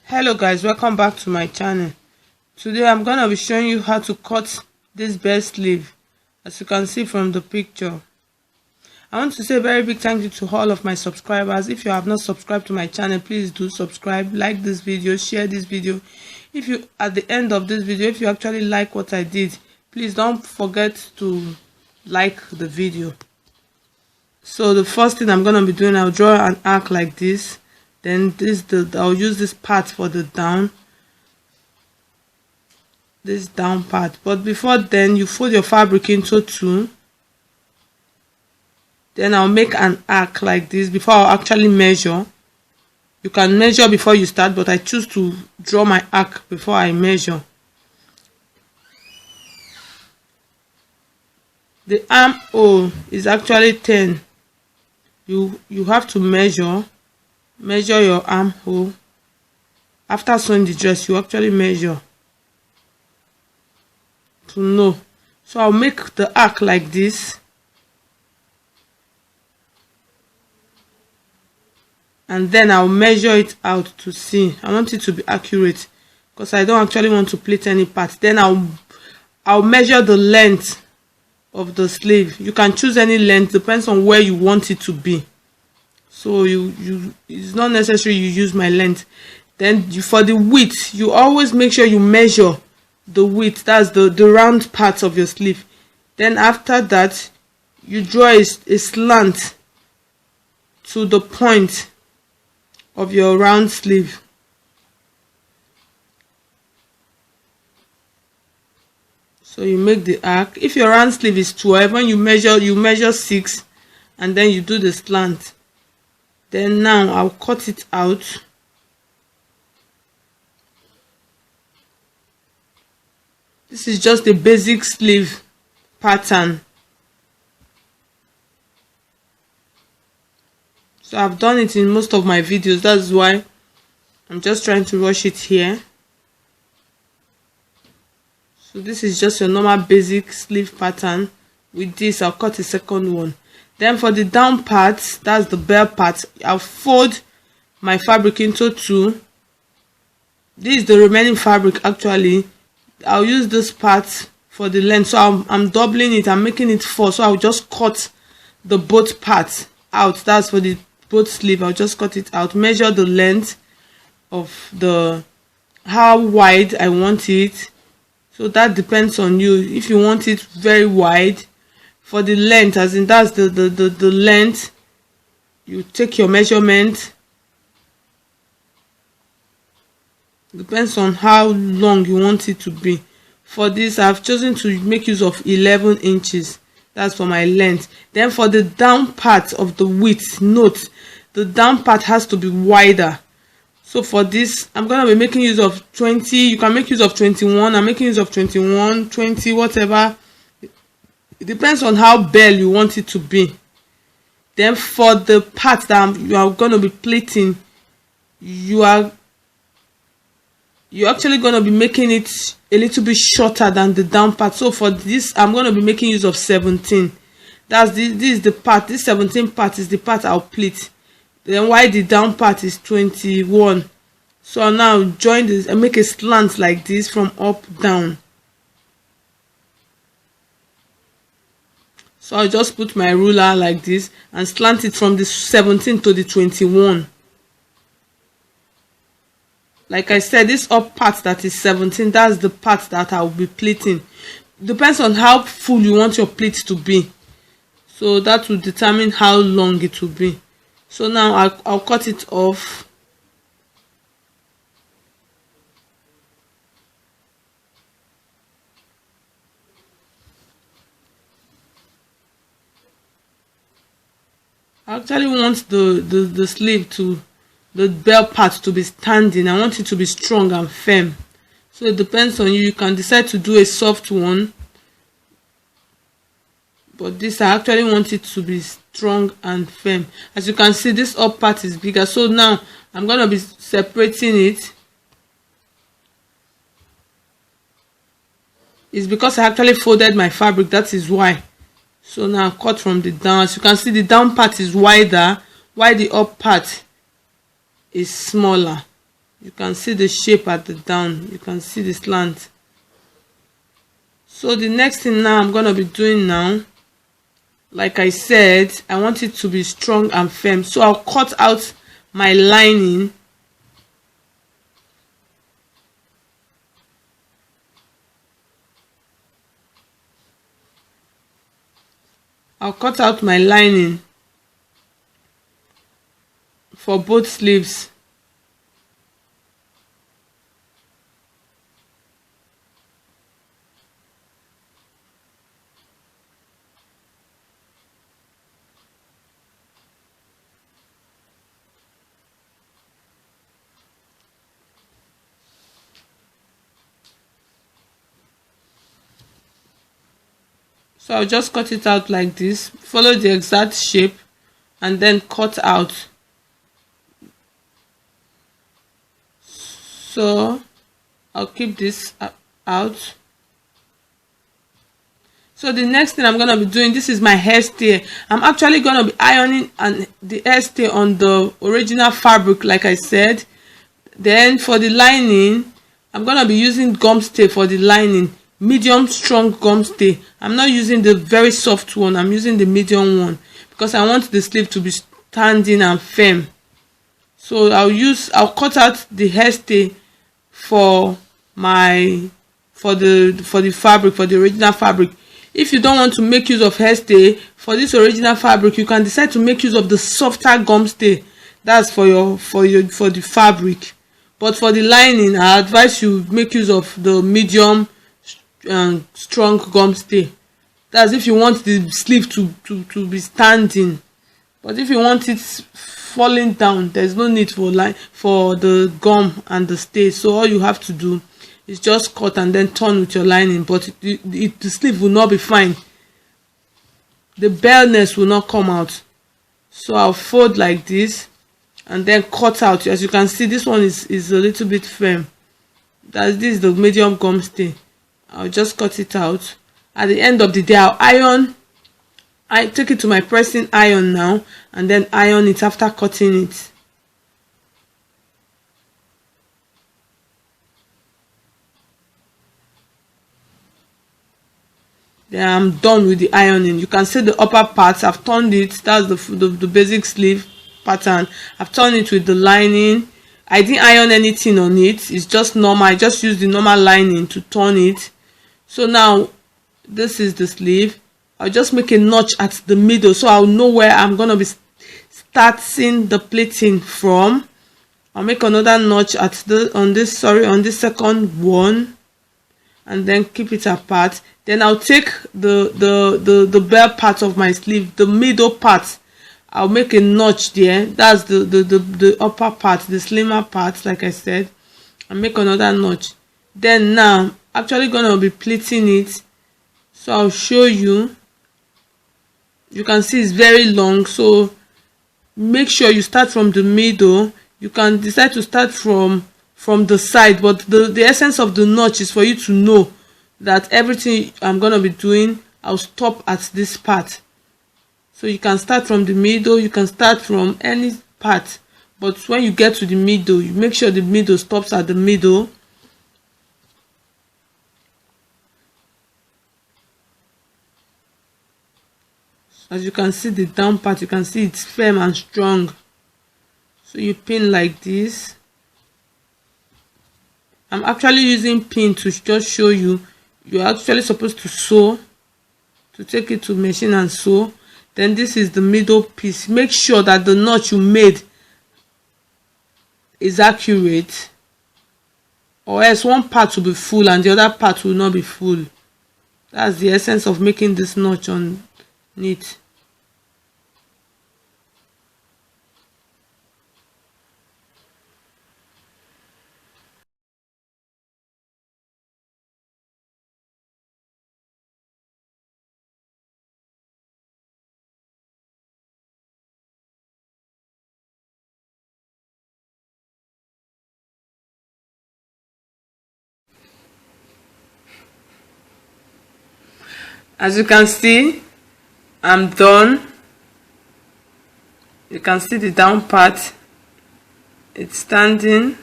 Hello guys, welcome back to my channel. Today I'm gonna be showing you how to cut this belt sleeve. As you can see from the picture, I want to say a very big thank you to all of my subscribers. If you have not subscribed to my channel, please do subscribe, like this video, share this video. If you at the end of this video, if you actually like what I did, please don't forget to like the video. So the first thing I'm gonna be doing, I'll draw an arc like this. Then I'll use this part for the down, this down part. But before then, you fold your fabric into two. Then I'll make an arc like this before I'll actually measure. You can measure before you start, but I choose to draw my arc before I measure. The armhole is actually 10. You have to measure your armhole. After sewing the dress, you actually measure to know. So I'll make the arc like this, and then I'll measure it out to see. I want it to be accurate because I don't actually want to pleat any part. Then I'll measure the length of the sleeve. You can choose any length, depends on where you want it to be. So it's not necessary you use my length. Then for the width, you always make sure you measure the width. That's the round part of your sleeve. Then after that, you draw a slant to the point of your round sleeve. So you make the arc. If your round sleeve is 12, when you measure 6, and then you do the slant. Then now I'll cut it out. This is just a basic sleeve pattern. So I've done it in most of my videos. That's why I'm just trying to rush it here. So this is just your normal basic sleeve pattern. With this, I'll cut a second one. Then for the down part, that's the belt part, I'll fold my fabric into two. This is the remaining fabric actually. I'll use this part for the length. So I'm doubling it, I'm making it 4. So I'll just cut the both parts out. That's for the both sleeve. I'll just cut it out. Measure the length of how wide I want it. So that depends on you. If you want it very wide, for the length, as in that's the length, you take your measurement. Depends on how long you want it to be. For this, I've chosen to make use of 11 inches. That's for my length. Then for the down part of the width, note the down part has to be wider. So for this, I'm going to be making use of 20. You can make use of 21. I'm making use of 21, 20, whatever. It depends on how bell you want it to be. Then for the part that you are going to be pleating, you're actually going to be making it a little bit shorter than the down part. So for this, I'm going to be making use of 17. This is the part. This 17 part is the part I'll pleat. Then while the down part is 21. So I'll now join this and make a slant like this from up down. So I'll just put my ruler like this and slant it from the 17 to the 21. Like I said, this up part that is 17, that's the part that I'll be pleating. Depends on how full you want your pleat to be. So that will determine how long it will be. So now I'll cut it off. I actually want the sleeve the belt part to be standing. I want it to be strong and firm. So it depends on you. You can decide to do a soft one. But this, I actually want it to be strong and firm. As you can see, this up part is bigger. So now I'm going to be separating it. It's because I actually folded my fabric. That is why. So now cut from the down. As you can see, the down part is wider while the up part is smaller. You can see the shape at the down, you can see the slant. So the next thing now I'm gonna be doing now, like I said, I want it to be strong and firm, so I'll cut out my lining. I'll cut out my lining for both sleeves. So I'll just cut it out like this, follow the exact shape, and then cut out. So I'll keep this out. So the next thing I'm gonna be doing, this is my hairstay. I'm actually gonna be ironing and the hairstay on the original fabric, like I said. Then for the lining, I'm gonna be using gum stay for the lining, medium strong gum stay. I'm not using the very soft one, I'm using the medium one because I want the sleeve to be standing and firm. So I'll cut out the hairstay for the fabric, for the original fabric. If you don't want to make use of hairstay for this original fabric, you can decide to make use of the softer gum stay. That's for the fabric. But for the lining, I advise you make use of the medium strong gum stay. That's if you want the sleeve to be standing. But if you want it falling down, there's no need for the gum and the stay. So all you have to do is just cut and then turn with your lining, but the sleeve will not be fine. The bareness will not come out. So I'll fold like this and then cut out. As you can see, this one is a little bit firm. This is the medium gum stay. I'll just cut it out. At the end of the day, I'll iron. I take it to my pressing iron now and then iron it after cutting it. Then I'm done with the ironing. You can see the upper parts, I've turned it. That's the basic sleeve pattern. I've turned it with the lining. I didn't iron anything on it, it's just normal. I just used the normal lining to turn it. So now this is the sleeve. I'll just make a notch at the middle so I'll know where I'm gonna be starting the pleating from. I'll make another notch at on this second one and then keep it apart. Then I'll take the bare part of my sleeve, the middle part. I'll make a notch there. That's the upper part, the slimmer part, like I said. I'll make another notch. Then now I'm actually gonna be pleating it. So I'll show you. You can see it's very long, so make sure you start from the middle. You can decide to start from the side, but the essence of the notch is for you to know that everything I'm gonna be doing, I'll stop at this part. So you can start from the middle, you can start from any part, but when you get to the middle, you make sure the middle stops at the middle. As you can see, the down part, you can see it's firm and strong. So you pin like this. I'm actually using pin to just show you. You're actually supposed to sew, to take it to machine and sew. Then this is the middle piece. Make sure that the notch you made is accurate, or else one part will be full and the other part will not be full. That's the essence of making this notch on it. As you can see, I'm done. You can see the down part, it's standing.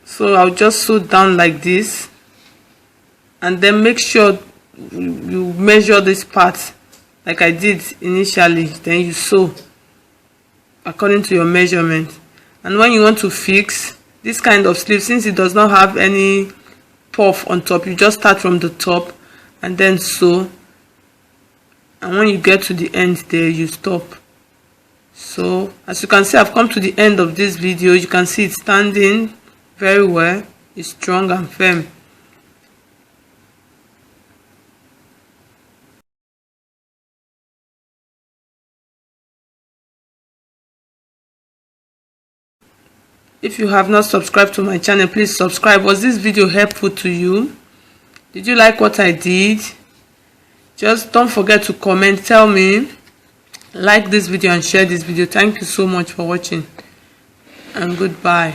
So I'll just sew down like this, and then make sure you measure this part like I did initially, then you sew according to your measurement. And when you want to fix this kind of sleeve, since it does not have any puff on top, you just start from the top and then sew, and when you get to the end there, you stop. So as you can see, I've come to the end of this video. You can see it's standing very well, it's strong and firm. If you have not subscribed to my channel, please subscribe. Was this video helpful to you? Did you like what I did? Just don't forget to comment, tell me, like this video and share this video. Thank you so much for watching, and goodbye.